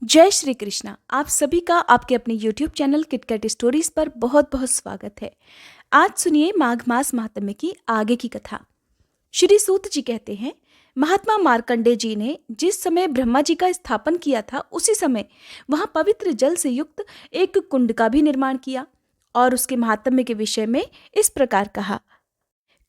जय श्री कृष्णा। आप सभी का आपके अपने YouTube चैनल किटकैट स्टोरीज पर बहुत बहुत स्वागत है। आज सुनिए माघ मास महात्म्य की आगे की कथा। श्री सूत जी कहते हैं, महात्मा मार्कंडेय जी ने जिस समय ब्रह्मा जी का स्थापन किया था उसी समय वहां पवित्र जल से युक्त एक कुंड का भी निर्माण किया और उसके महात्म्य के विषय में इस प्रकार कहा।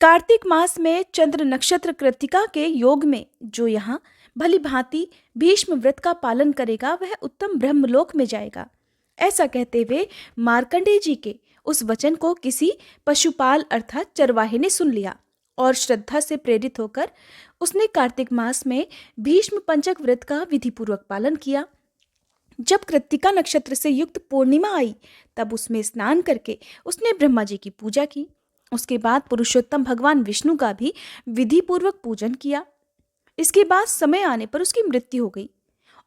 कार्तिक मास में चंद्र नक्षत्र कृत्तिका के योग में जो यहाँ भली भांति भीष्म व्रत का पालन करेगा वह उत्तम ब्रह्मलोक में जाएगा। ऐसा कहते हुए मार्कंडेय जी के उस वचन को किसी पशुपाल अर्थात चरवाहे ने सुन लिया और श्रद्धा से प्रेरित होकर उसने कार्तिक मास में भीष्म पंचक व्रत का विधिपूर्वक पालन किया। जब कृत्तिका नक्षत्र से युक्त पूर्णिमा आई तब उसमें स्नान करके उसने ब्रह्मा जी की पूजा की। उसके बाद पुरुषोत्तम भगवान विष्णु का भी विधि पूर्वक पूजन किया। इसके बाद समय आने पर उसकी मृत्यु हो गई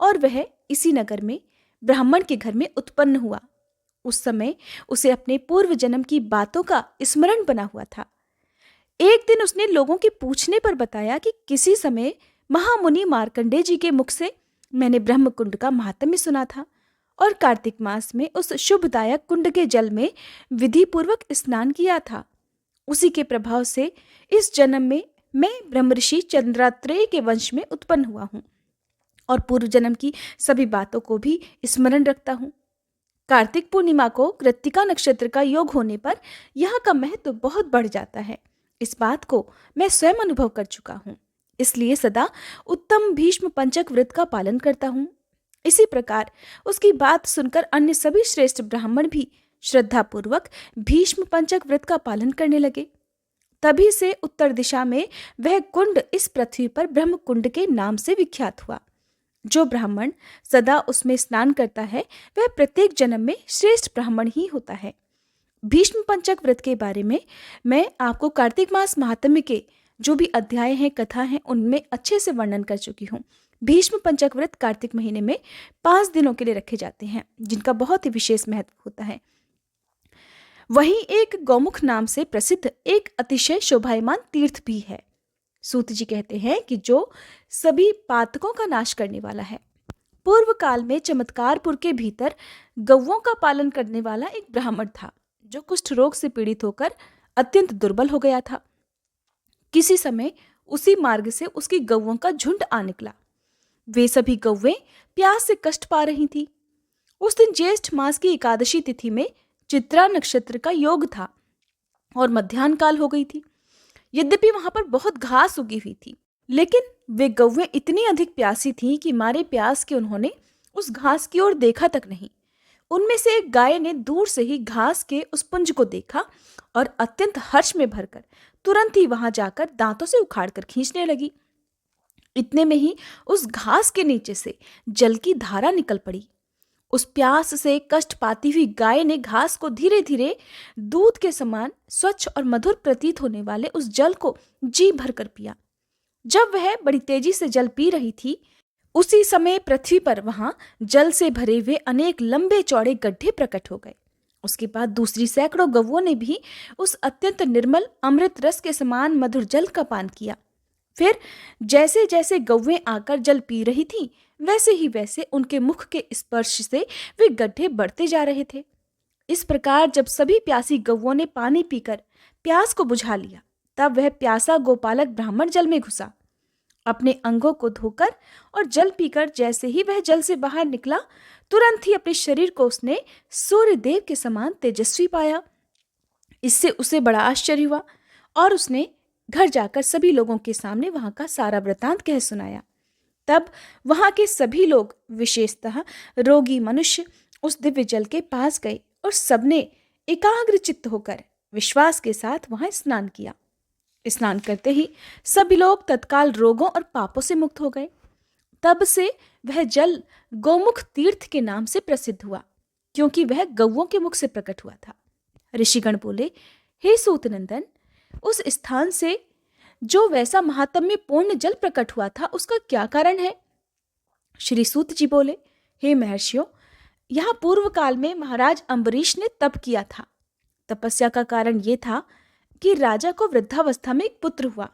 और वह इसी नगर में ब्राह्मण के घर में उत्पन्न हुआ। उस समय उसे अपने पूर्व जन्म की बातों का स्मरण बना हुआ था। एक दिन उसने लोगों के पूछने पर बताया कि किसी समय महामुनि मार्कंडेय जी के मुख से मैंने ब्रह्म कुंड का महात्म्य सुना था और कार्तिक मास में उस शुभदायक कुंड के जल में विधि पूर्वक स्नान किया था। उसी के प्रभाव से इस जन्म में मैं ब्रह्मऋषि चंद्रात्रेय के वंश में उत्पन्न हुआ हूँ और पूर्व जन्म की सभी बातों को भी स्मरण रखता हूँ। कार्तिक पूर्णिमा को कृत्तिका नक्षत्र का योग होने पर यहाँ का महत्व बहुत बढ़ जाता है। इस बात को मैं स्वयं अनुभव कर चुका हूँ, इसलिए सदा उत्तम भीष्म पंचक व्रत का पालन करता हूँ। इसी प्रकार उसकी बात सुनकर अन्य सभी श्रेष्ठ ब्राह्मण भी श्रद्धापूर्वक भीष्म पंचक व्रत का पालन करने लगे। तभी से उत्तर दिशा में वह कुंड इस पृथ्वी पर ब्रह्म कुंड के नाम से विख्यात हुआ। जो ब्राह्मण सदा उसमें स्नान करता है वह प्रत्येक जन्म में श्रेष्ठ ब्राह्मण ही होता है। भीष्म पंचक व्रत के बारे में मैं आपको कार्तिक मास महात्म्य के जो भी अध्याय हैं, कथा हैं, उनमें अच्छे से वर्णन कर चुकी हूँ। भीष्म पंचक व्रत कार्तिक महीने में 5 दिनों के लिए रखे जाते हैं, जिनका बहुत ही विशेष महत्व होता है। वहीं एक गौमुख नाम से प्रसिद्ध एक अतिशय शोभायमान तीर्थ भी है। सूत जी कहते हैं कि जो सभी पातकों का नाश करने वाला है। पूर्व काल में चमत्कारपुर के भीतर गौओं का पालन करने वाला एक ब्राह्मण था जो कुष्ठ रोग से पीड़ित होकर अत्यंत दुर्बल हो गया था। किसी समय उसी मार्ग से उसकी गौओं का झुंड आ निकला। वे सभी गौवें प्यास से कष्ट पा रही थी। उस दिन ज्येष्ठ मास की एकादशी तिथि में चित्रा नक्षत्र का योग था और मध्याह्न काल हो गई थी। यद्यपि वहां पर बहुत घास उगी हुई थी, लेकिन वे गौवें इतनी अधिक प्यासी थीं कि मारे प्यास के उन्होंने उस घास की ओर देखा तक नहीं। उनमें से एक गाय ने दूर से ही घास के उस पुंज को देखा और अत्यंत हर्ष में भरकर तुरंत ही वहां जाकर दांतों से उखाड़कर खींचने लगी। इतने में ही उस घास के नीचे से जल की धारा निकल पड़ी। उस प्यास से कष्ट पाती हुई गाय ने घास को धीरे धीरे दूध के समान स्वच्छ और मधुर प्रतीत होने वाले उस जल को जी भरकर पिया। जब वह बड़ी तेजी से जल पी रही थी, उसी समय पृथ्वी पर वहां जल से भरे हुए अनेक लंबे चौड़े गड्ढे प्रकट हो गए। उसके बाद दूसरी सैकड़ों गौओं ने भी उस अत्यंत निर्मल अमृत रस के समान मधुर जल का पान किया। फिर जैसे जैसे गौवें आकर जल पी रही थीं, वैसे ही वैसे उनके मुख के स्पर्श से वे गड्ढे बढ़ते जा रहे थे। इस प्रकार जब सभी प्यासी गौओं ने पानी पीकर प्यास को बुझा लिया, तब वह प्यासा गोपालक ब्राह्मण जल में घुसा। अपने अंगों को धोकर और जल पीकर जैसे ही वह जल से बाहर निकला, तुरंत ही अपने शरीर को उसने सूर्य देव के समान तेजस्वी पाया। इससे उसे बड़ा आश्चर्य हुआ और उसने घर जाकर सभी लोगों के सामने वहां का सारा वृतांत कह सुनाया। तब वहां के सभी लोग, विशेषतः रोगी मनुष्य, उस दिव्य जल के पास गए और सबने एकाग्र चित्त होकर विश्वास के साथ वहां स्नान किया। स्नान करते ही सभी लोग तत्काल रोगों और पापों से मुक्त हो गए। तब से वह जल गौमुख तीर्थ के नाम से प्रसिद्ध हुआ, क्योंकि वह गौओं के मुख से प्रकट हुआ था। ऋषिगण बोले, हे सूतनंदन, उस स्थान से जो वैसा महात्म्य पूर्ण जल प्रकट हुआ था उसका क्या कारण है? श्री सूत जी बोले, हे महर्षियों, यहाँ पूर्व काल में महाराज अम्बरीश ने तप किया था। तपस्या का कारण ये था कि राजा को वृद्धावस्था में एक पुत्र हुआ।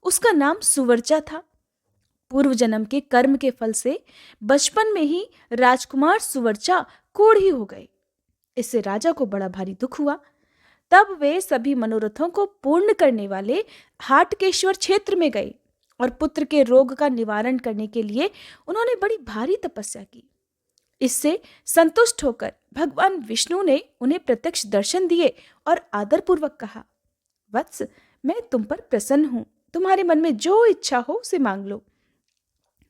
उसका नाम सुवर्चा था। पूर्व जन्म के कर्म के फल से बचपन में ही राजकुमार सुवर्चा कोढ़ी हो गए। इससे राजा को बड़ा भारी दुख हुआ। तब वे सभी मनोरथों को पूर्ण करने वाले हाटकेश्वर क्षेत्र में गए और पुत्र के रोग का निवारण करने के लिए उन्होंने बड़ी भारी तपस्या की। इससे संतुष्ट होकर भगवान विष्णु ने उन्हें प्रत्यक्ष दर्शन दिए और आदरपूर्वक कहा, वत्स, मैं तुम पर प्रसन्न हूं, तुम्हारे मन में जो इच्छा हो उसे मांग लो।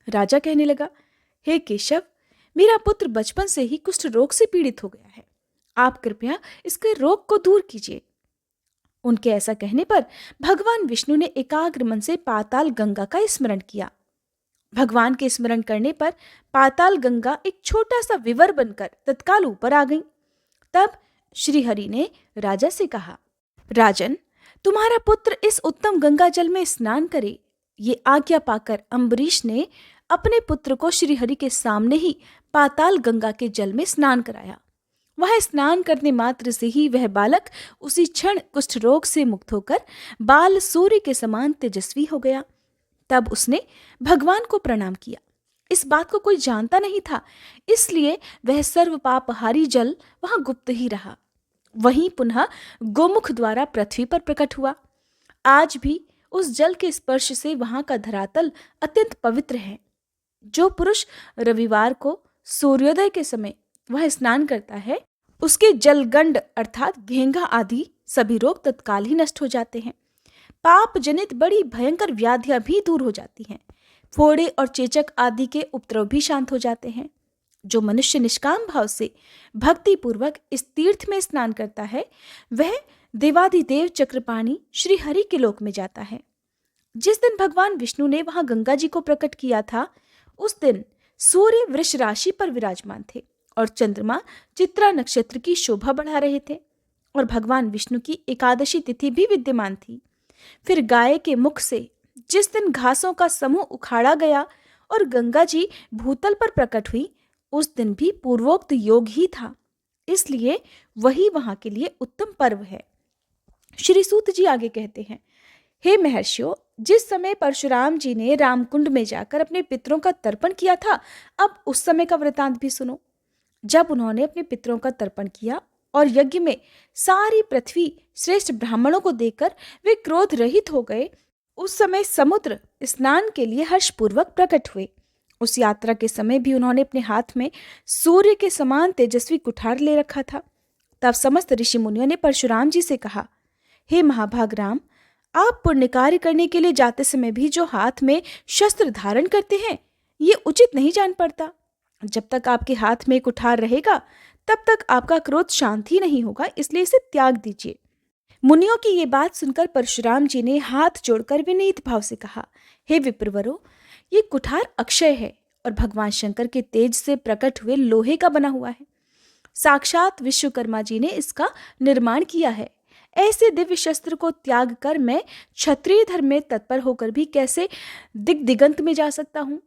राजा कहने लगा, हे केशव, मेरा पुत्र बचपन से ही कुष्ठ रोग से पीड़ित हो गया है, आप कृपया इसके रोग को दूर कीजिए। उनके ऐसा कहने पर भगवान विष्णु ने एकाग्र मन से पाताल गंगा का स्मरण किया। भगवान के स्मरण करने पर पाताल गंगा एक छोटा सा विवर बनकर तत्काल ऊपर आ गई। तब श्री हरि ने राजा से कहा, राजन, तुम्हारा पुत्र इस उत्तम गंगा जल में स्नान करे। ये आज्ञा पाकर अम्बरीश ने अपने पुत्र को श्री हरि के सामने ही पाताल गंगा के जल में स्नान कराया। वह स्नान करने मात्र से ही वह बालक उसी क्षण कुष्ठ रोग से मुक्त होकर बाल सूर्य के समान तेजस्वी हो गया। तब उसने भगवान को प्रणाम किया। इस बात को कोई जानता नहीं था, इसलिए वह सर्व पापहारी जल वहां गुप्त ही रहा। वहीं पुनः गोमुख द्वारा पृथ्वी पर प्रकट हुआ। आज भी उस जल के स्पर्श से वहां का धरातल अत्यंत पवित्र है। जो पुरुष रविवार को सूर्योदय के समय वह स्नान करता है, उसके जलगंड अर्थात घेंघा आदि सभी रोग तत्काल ही नष्ट हो जाते हैं। पाप जनित बड़ी भयंकर व्याधियां भी दूर हो जाती हैं। फोड़े और चेचक आदि के उपद्रव भी शांत हो जाते हैं। जो मनुष्य निष्काम भाव से भक्ति पूर्वक इस तीर्थ में स्नान करता है, वह देवाधिदेव चक्रपाणी श्री हरि के लोक में जाता है। जिस दिन भगवान विष्णु ने वहां गंगा जी को प्रकट किया था, उस दिन सूर्य वृष राशि पर विराजमान थे और चंद्रमा चित्रा नक्षत्र की शोभा बढ़ा रहे थे और भगवान विष्णु की एकादशी तिथि भी विद्यमान थी। फिर गाय के मुख से जिस दिन घासों का समूह उखाड़ा गया और गंगा जी भूतल पर प्रकट हुई, उस दिन भी पूर्वोक्त योग ही था, इसलिए वही वहां के लिए उत्तम पर्व है। श्री सूत जी आगे कहते हैं, हे महर्षियों, जिस समय परशुराम जी ने रामकुंड में जाकर अपने पितरों का तर्पण किया था, अब उस समय का वृतांत भी सुनो। जब उन्होंने अपने पितरों का तर्पण किया और यज्ञ में सारी पृथ्वी श्रेष्ठ ब्राह्मणों को देखकर वे क्रोध रहित हो गए, उस समय समुद्र स्नान के लिए हर्षपूर्वक प्रकट हुए। उस यात्रा के समय भी उन्होंने अपने हाथ में सूर्य के समान तेजस्वी कुठार ले रखा था। तब समस्त ऋषि मुनियों ने परशुराम जी से कहा, हे महाभाग राम, आप पुण्य कार्य करने के लिए जाते समय भी जो हाथ में शस्त्र धारण करते हैं, ये उचित नहीं जान पड़ता। जब तक आपके हाथ में कुठार रहेगा, तब तक आपका क्रोध शांत ही नहीं होगा, इसलिए इसे त्याग दीजिए। मुनियों की ये बात सुनकर परशुराम जी ने हाथ जोड़कर विनीत भाव से कहा, हे विप्रवरों, ये कुठार अक्षय है और भगवान शंकर के तेज से प्रकट हुए लोहे का बना हुआ है। साक्षात विश्वकर्मा जी ने इसका निर्माण किया है। ऐसे दिव्य शस्त्र को त्याग कर मैं क्षत्रिय धर्म में तत्पर होकर भी कैसे दिगंत में जा सकता हूँ?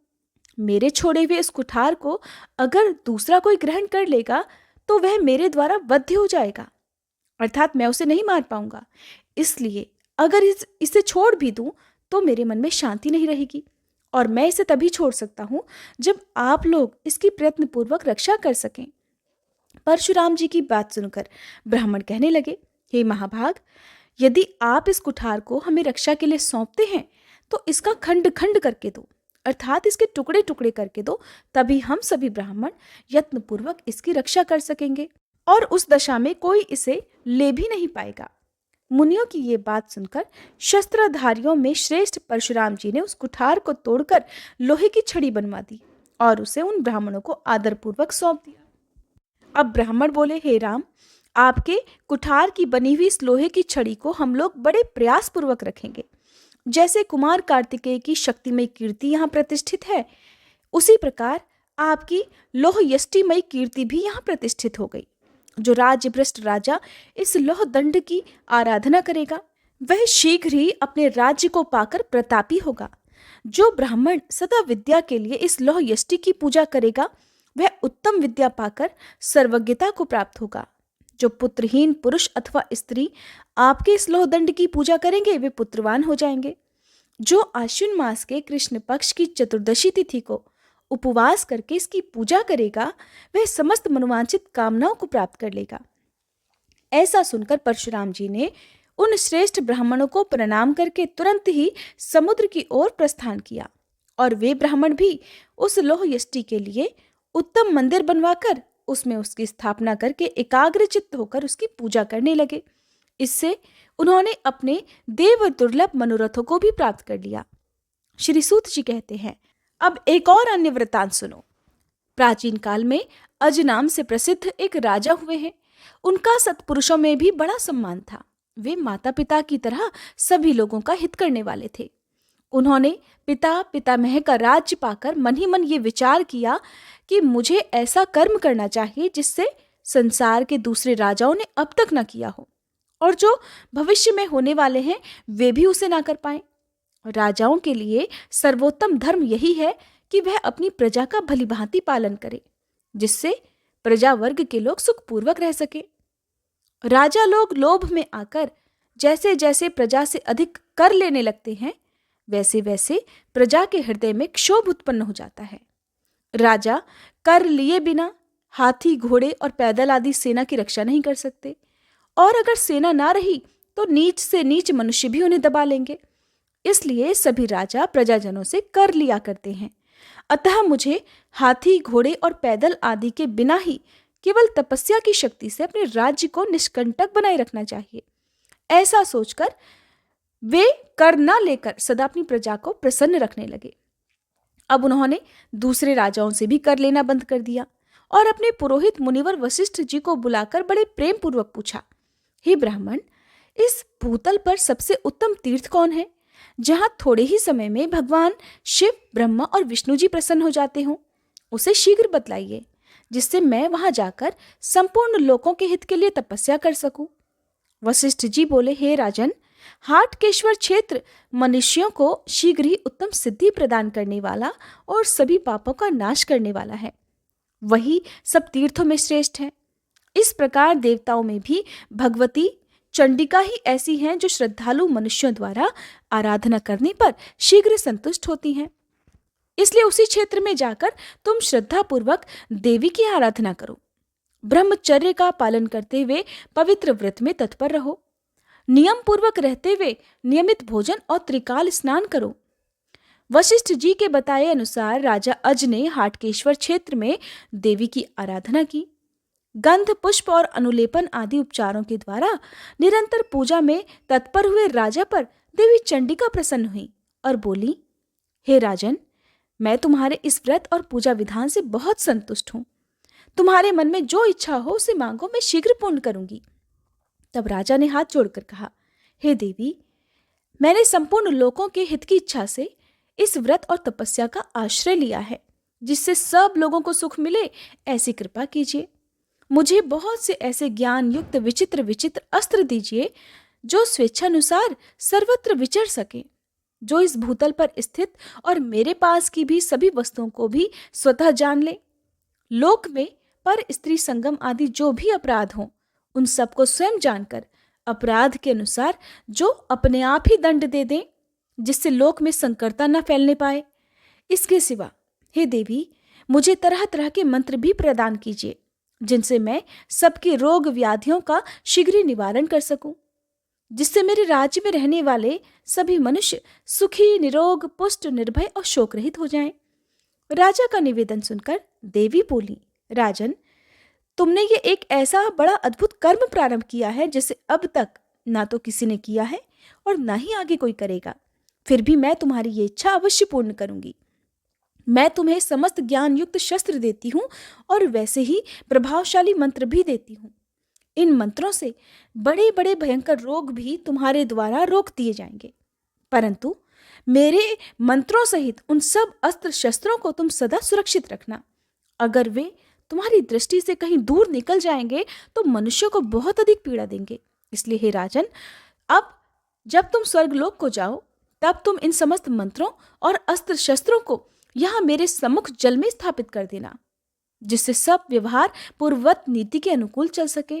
मेरे छोड़े हुए इस कुठार को अगर दूसरा कोई ग्रहण कर लेगा तो वह मेरे द्वारा वध्य हो जाएगा, अर्थात मैं उसे नहीं मार पाऊंगा। इसलिए अगर इसे छोड़ भी दूं तो मेरे मन में शांति नहीं रहेगी और मैं इसे तभी छोड़ सकता हूं जब आप लोग इसकी प्रयत्नपूर्वक रक्षा कर सकें। परशुराम जी की बात सुनकर ब्राह्मण कहने लगे, हे महाभाग, यदि आप इस कुठार को हमें रक्षा के लिए सौंपते हैं तो इसका खंड खंड करके दो, अर्थात इसके टुकड़े टुकड़े करके दो, तभी हम सभी ब्राह्मण यत्नपूर्वक इसकी रक्षा कर सकेंगे और उस दशा में कोई इसे ले भी नहीं पाएगा। मुनियों की ये बात सुनकर शस्त्रधारियों में श्रेष्ठ परशुराम जी ने उस कुठार को तोड़कर लोहे की छड़ी बनवा दी और उसे उन ब्राह्मणों को आदरपूर्वक सौंप दिया। अब ब्राह्मण बोले, हे राम, आपके कुठार की बनी हुई इस लोहे की छड़ी को हम लोग बड़े प्रयास पूर्वक रखेंगे। जैसे कुमार कार्तिकेय की शक्तिमय कीर्ति यहाँ प्रतिष्ठित है, उसी प्रकार आपकी लोह यष्टिमय कीर्ति भी यहाँ प्रतिष्ठित हो गई। जो राज्य भ्रष्ट राजा इस लोह दंड की आराधना करेगा, वह शीघ्र ही अपने राज्य को पाकर प्रतापी होगा। जो ब्राह्मण सदा विद्या के लिए इस लोह यष्टि की पूजा करेगा, वह उत्तम विद्या पाकर सर्वज्ञता को प्राप्त होगा। जो पुत्रहीन पुरुष अथवा स्त्री आपके इस लोह दंड की पूजा करेंगे, वे पुत्रवान हो जाएंगे। जो आश्विन मास के कृष्ण पक्ष की चतुर्दशी तिथि को उपवास करके इसकी पूजा करेगा, वह समस्त मनोवांछित कामनाओं को प्राप्त कर लेगा। ऐसा सुनकर परशुराम जी ने उन श्रेष्ठ ब्राह्मणों को प्रणाम करके तुरंत ही समुद्र की ओर प्रस्थान किया, और वे ब्राह्मण भी उस लौह यष्टि के लिए उत्तम मंदिर बनवाकर उसमें उसकी स्थापना करके एकाग्रचित्त होकर उसकी पूजा करने लगे। इससे उन्होंने अपने देव दुर्लभ मनोरथों को भी प्राप्त कर लिया। श्री सूत जी कहते हैं, अब एक और अन्य वृत्तांत सुनो। प्राचीन काल में अज नाम से प्रसिद्ध एक राजा हुए हैं। उनका सत्पुरुषों में भी बड़ा सम्मान था। वे माता पिता की तरह सभी लोगों का हित करने वाले थे। उन्होंने पिता पितामह का राज्य पाकर मन ही मन ये विचार किया कि मुझे ऐसा कर्म करना चाहिए जिससे संसार के दूसरे राजाओं ने अब तक न किया हो, और जो भविष्य में होने वाले हैं वे भी उसे ना कर पाए। राजाओं के लिए सर्वोत्तम धर्म यही है कि वह अपनी प्रजा का भलीभांति पालन करे, जिससे प्रजा वर्ग के लोग सुखपूर्वक रह सके। राजा लोग लोभ में आकर जैसे जैसे प्रजा से अधिक कर लेने लगते हैं, वैसे वैसे प्रजा के हृदय में क्षोभ उत्पन्न हो जाता है। राजा कर लिए बिना हाथी, घोड़े और पैदल आदि सेना की रक्षा नहीं कर सकते, और अगर सेना ना रही तो नीच से नीच मनुष्य भी उन्हें दबा लेंगे। इसलिए सभी राजा प्रजाजनों से कर लिया करते हैं। अतः मुझे हाथी, घोड़े और पैदल आदि के बिना ही केवल तपस्या की शक्ति से अपने राज्य को निष्कंटक बनाए रखना चाहिए। ऐसा सोचकर वे कर न लेकर सदा अपनी प्रजा को प्रसन्न रखने लगे। अब उन्होंने दूसरे राजाओं से भी कर लेना बंद कर दिया, और अपने पुरोहित मुनिवर वशिष्ठ जी को बुलाकर बड़े प्रेम पूर्वक पूछा, हे ब्राह्मण, इस भूतल पर सबसे उत्तम तीर्थ कौन है, जहां थोड़े ही समय में भगवान शिव, ब्रह्मा और विष्णु जी प्रसन्न हो जाते हों? उसे शीघ्र बतलाइए, जिससे मैं वहां जाकर संपूर्ण लोकों के हित के लिए तपस्या कर सकूं। वशिष्ठ जी बोले, हे राजन, हाटकेश्वर क्षेत्र मनुष्यों को शीघ्र ही उत्तम सिद्धि प्रदान करने वाला और सभी पापों का नाश करने वाला है। वही सब तीर्थों में श्रेष्ठ है। इस प्रकार देवताओं में भी भगवती चंडिका ही ऐसी हैं जो श्रद्धालु मनुष्यों द्वारा आराधना करने पर शीघ्र संतुष्ट होती हैं। इसलिए उसी क्षेत्र में जाकर तुम श्रद्धा पूर्वक देवी की आराधना करो। ब्रह्मचर्य का पालन करते हुए पवित्र व्रत में तत्पर रहो। नियम पूर्वक रहते हुए नियमित भोजन और त्रिकाल स्नान करो। वशिष्ठ जी के बताए अनुसार राजा अज ने हाटकेश्वर क्षेत्र में देवी की आराधना की। गंध, पुष्प और अनुलेपन आदि उपचारों के द्वारा निरंतर पूजा में तत्पर हुए राजा पर देवी चंडिका प्रसन्न हुई और बोली, हे राजन, मैं तुम्हारे इस व्रत और पूजा विधान से बहुत संतुष्ट हूं। तुम्हारे मन में जो इच्छा हो उसे मांगो, मैं शीघ्र पूर्ण करूंगी। तब राजा ने हाथ जोड़कर कहा, हे देवी, मैंने संपूर्ण लोकों के हित की इच्छा से इस व्रत और तपस्या का आश्रय लिया है, जिससे सब लोगों को सुख मिले, ऐसी कृपा कीजिए। मुझे बहुत से ऐसे ज्ञान युक्त विचित्र विचित्र अस्त्र दीजिए जो स्वेच्छानुसार सर्वत्र विचर सके, जो इस भूतल पर स्थित और मेरे पास की भी सभी वस्तुओं को भी स्वतः जान ले। लोक में पर स्त्री संगम आदि जो भी अपराध हों, उन सबको स्वयं जानकर अपराध के अनुसार जो अपने आप ही दंड दे दें, जिससे लोक में संकरता न फैलने पाए। इसके सिवा हे देवी, मुझे तरह तरह के मंत्र भी प्रदान कीजिए, जिनसे मैं सबके रोग व्याधियों का शीघ्र ही निवारण कर सकूं, जिससे मेरे राज्य में रहने वाले सभी मनुष्य सुखी, निरोग, पुष्ट, निर्भय और शोक रहित हो जाएं। राजा का निवेदन सुनकर देवी बोली, राजन, तुमने ये एक ऐसा बड़ा अद्भुत कर्म प्रारंभ किया है जिसे अब तक ना तो किसी ने किया है और ना ही आगे कोई करेगा। फिर भी मैं तुम्हारी ये इच्छा अवश्य पूर्ण करूंगी। मैं तुम्हें समस्त ज्ञान युक्त शस्त्र देती हूँ और वैसे ही प्रभावशाली मंत्र भी देती हूँ। इन मंत्रों से बड़े बड़े भयंकर रोग भी तुम्हारे द्वारा रोक दिए जाएंगे, परंतु मेरे मंत्रों सहित उन सब अस्त्र शस्त्रों को तुम सदा सुरक्षित रखना। अगर वे तुम्हारी दृष्टि से कहीं दूर निकल जाएंगे तो मनुष्यों को बहुत अधिक पीड़ा देंगे। इसलिए हे राजन, अब जब तुम स्वर्गलोक को जाओ तब तुम इन समस्त मंत्रों और अस्त्र शस्त्रों को यहाँ मेरे सम्मुख जल में स्थापित कर देना, जिससे सब व्यवहार पूर्ववत नीति के अनुकूल चल सके।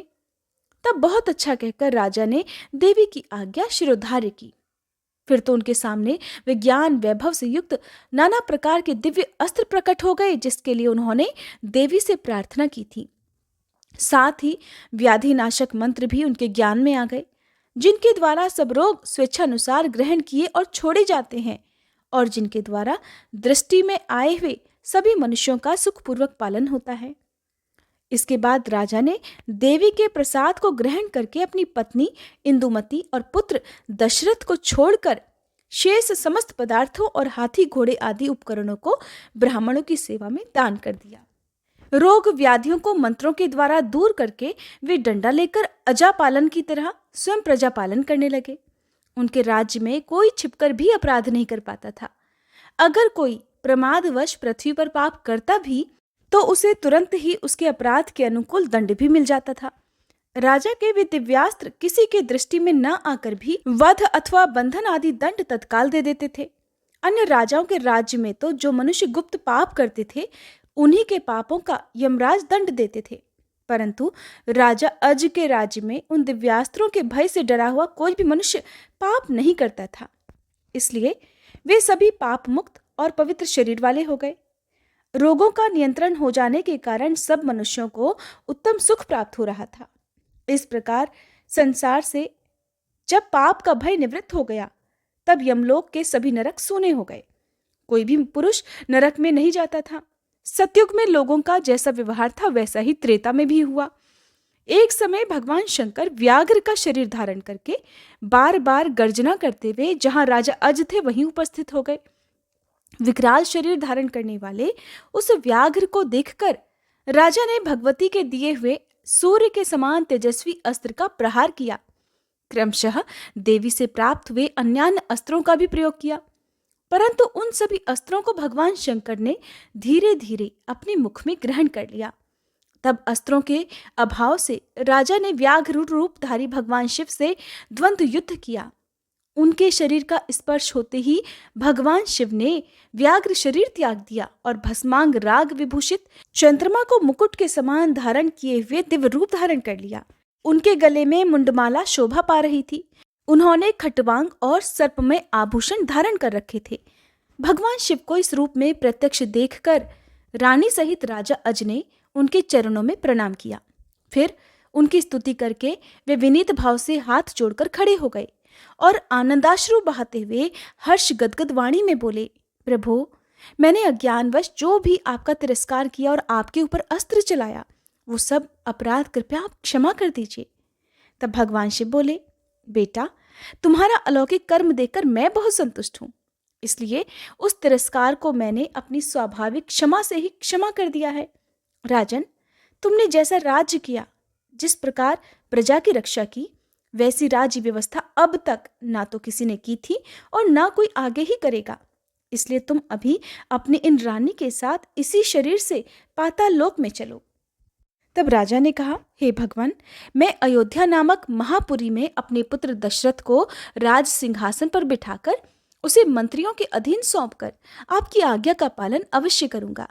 तब बहुत अच्छा कहकर राजा ने देवी की आज्ञा शिरोधार्य की। फिर तो उनके सामने विज्ञान वैभव से युक्त नाना प्रकार के दिव्य अस्त्र प्रकट हो गए, जिसके लिए उन्होंने देवी से प्रार्थना की थी। साथ ही व्याधि नाशक मंत्र भी उनके ज्ञान में आ गए, जिनके द्वारा सब रोग स्वेच्छानुसार ग्रहण किए और छोड़े जाते हैं, और जिनके द्वारा दृष्टि में आए हुए सभी मनुष्यों का सुखपूर्वक पालन होता है। इसके बाद राजा ने देवी के प्रसाद को ग्रहण करके अपनी पत्नी इंदुमती और पुत्र दशरथ को छोड़कर शेष समस्त पदार्थों और हाथी घोड़े आदि उपकरणों को ब्राह्मणों की सेवा में दान कर दिया। रोग व्याधियों को मंत्रों के द्वारा दूर करके वे डंडा लेकर अजा पालन की तरह स्वयं प्रजा पालन करने लगे। उनके राज्य में कोई छिपकर भी अपराध नहीं कर पाता था। अगर कोई प्रमादवश पृथ्वी पर पाप करता भी तो उसे तुरंत ही उसके अपराध के अनुकूल दंड भी मिल जाता था। राजा के वे दिव्यास्त्र किसी के दृष्टि में न आकर भी वध अथवा बंधन आदि दंड तत्काल दे देते थे। अन्य राजाओं के राज्य में तो जो मनुष्य गुप्त पाप करते थे उन्हीं के पापों का यमराज दंड देते थे, परंतु राजा अज के राज्य में उन दिव्यास्त्रों के भय से डरा हुआ कोई भी मनुष्य पाप नहीं करता था। इसलिए वे सभी पाप मुक्त और पवित्र शरीर वाले हो गए। रोगों का नियंत्रण हो जाने के कारण सब मनुष्यों को उत्तम सुख प्राप्त हो रहा था। इस प्रकार संसार से जब पाप का भय निवृत्त हो गया, तब यमलोक के सभी नरक सूने हो गए। कोई भी पुरुष नरक में नहीं जाता था। सतयुग में लोगों का जैसा व्यवहार था वैसा ही त्रेता में भी हुआ। एक समय भगवान शंकर व्याघ्र का शरीर धारण करके बार बार गर्जना करते हुए जहां राजा अज थे वहीं उपस्थित हो गए। विकराल शरीर धारण करने वाले उस व्याघ्र को देखकर राजा ने भगवती के दिए हुए सूर्य के समान तेजस्वी अस्त्र का प्रहार किया। क्रमशः देवी से प्राप्त हुए अन्यान्य अस्त्रों का भी प्रयोग किया, परंतु उन सभी अस्त्रों को भगवान शंकर ने धीरे धीरे अपने मुख में ग्रहण कर लिया। तब अस्त्रों के अभाव से राजा ने व्याघ्र रूपधारी भगवान शिव से द्वंद्व युद्ध किया। उनके शरीर का स्पर्श होते ही भगवान शिव ने व्याघ्र शरीर त्याग दिया और भस्मांग राग विभूषित चंद्रमा को मुकुट के समान धारण किए हुए दिव्य रूप धारण कर लिया। उनके गले में मुंडमाला शोभा पा रही थी। उन्होंने खटवांग और सर्पमय आभूषण धारण कर रखे थे। भगवान शिव को इस रूप में प्रत्यक्ष देखकर रानी सहित राजा अज ने उनके चरणों में प्रणाम किया। फिर उनकी स्तुति करके वे विनीत भाव से हाथ जोड़कर खड़े हो गए और आनंदाश्रु बहाते हुए हर्ष गदगद वाणी में बोले, प्रभु, मैंने अज्ञानवश जो भी आपका तिरस्कार किया और आपके ऊपर अस्त्र चलाया, वो सब अपराध कृपया आप क्षमा कर दीजिए। तब भगवान शिव बोले, बेटा, तुम्हारा अलौकिक कर्म देखकर मैं बहुत संतुष्ट हूँ, इसलिए उस तिरस्कार को मैंने अपनी स्वाभाविक क्षमा से ही क्षमा कर दिया है। राजन, तुमने जैसा राज्य किया, जिस प्रकार प्रजा की रक्षा की, वैसी राज्य व्यवस्था अब तक ना तो किसी ने की थी और ना कोई आगे ही करेगा। इसलिए तुम अभी अपनी इन रानी के साथ इसी शरीर से पाताल लोक में चलो। तब राजा ने कहा, हे भगवान, मैं अयोध्या नामक महापुरी में अपने पुत्र दशरथ को राज सिंहासन पर बिठाकर उसे मंत्रियों के अधीन सौंपकर आपकी आज्ञा का पालन अवश्य करूंगा।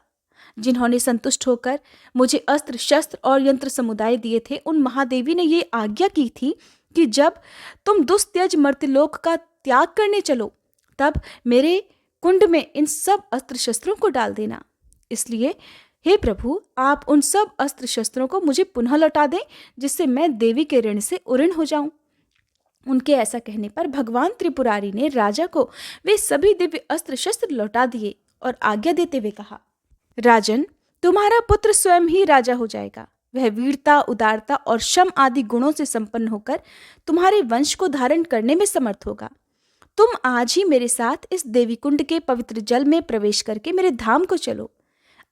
जिन्होंने संतुष्ट होकर मुझे अस्त्र शस्त्र और यंत्र समुदाय दिए थे, उन महादेवी ने ये आज्ञा की थी कि जब तुम दुस्त्यज मर्त्यलोक का त्याग करने चलो, तब मेरे कुंड में इन सब अस्त्र शस्त्रों को डाल देना। इसलिए हे प्रभु, आप उन सब अस्त्र शस्त्रों को मुझे पुनः लौटा दें, जिससे मैं देवी के ऋण से उऋण हो जाऊं। उनके ऐसा कहने पर भगवान त्रिपुरारी ने राजा को वे सभी दिव्य अस्त्र शस्त्र लौटा दिए और आज्ञा देते हुए कहा, राजन, तुम्हारा पुत्र स्वयं ही राजा हो जाएगा। वह वीरता, उदारता और शम आदि गुणों से संपन्न होकर तुम्हारे वंश को धारण करने में समर्थ होगा। तुम आज ही मेरे साथ इस देवी कुंड के पवित्र जल में प्रवेश करके मेरे धाम को चलो।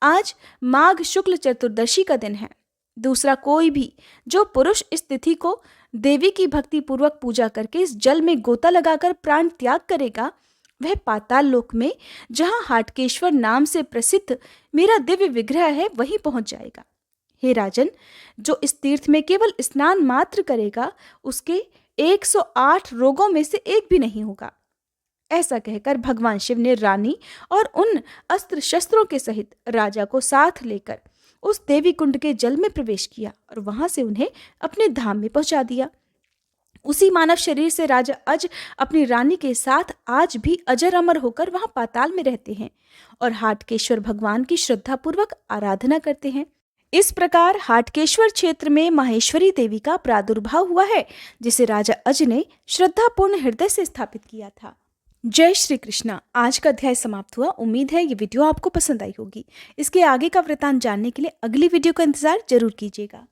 आज माघ शुक्ल चतुर्दशी का दिन है। दूसरा कोई भी जो पुरुष इस तिथि को देवी की भक्ति पूर्वक पूजा करके इस जल में गोता लगाकर प्राण त्याग करेगा, वह पाताल लोक में, जहां हाटकेश्वर नाम से प्रसिद्ध मेरा दिव्य विग्रह है, वहीं पहुंच जाएगा। हे राजन, जो इस तीर्थ में केवल स्नान मात्र करेगा, उसके 108 रोगों में से एक भी नहीं होगा। ऐसा कहकर भगवान शिव ने रानी और उन अस्त्र शस्त्रों के सहित राजा को साथ लेकर उस देवी कुंड के जल में प्रवेश किया और वहां से उन्हें अपने धाम में पहुंचा दिया। उसी मानव शरीर से राजा अज अपनी रानी के साथ आज भी अजर अमर होकर वहां पाताल में रहते हैं और हाटकेश्वर भगवान की श्रद्धापूर्वक आराधना करते हैं। इस प्रकार हाटकेश्वर क्षेत्र में माहेश्वरी देवी का प्रादुर्भाव हुआ है, जिसे राजा अज ने श्रद्धापूर्ण हृदय से स्थापित किया था। जय श्री कृष्णा। आज का अध्याय समाप्त हुआ। उम्मीद है ये वीडियो आपको पसंद आई होगी। इसके आगे का वृतांत जानने के लिए अगली वीडियो का इंतजार जरूर कीजिएगा।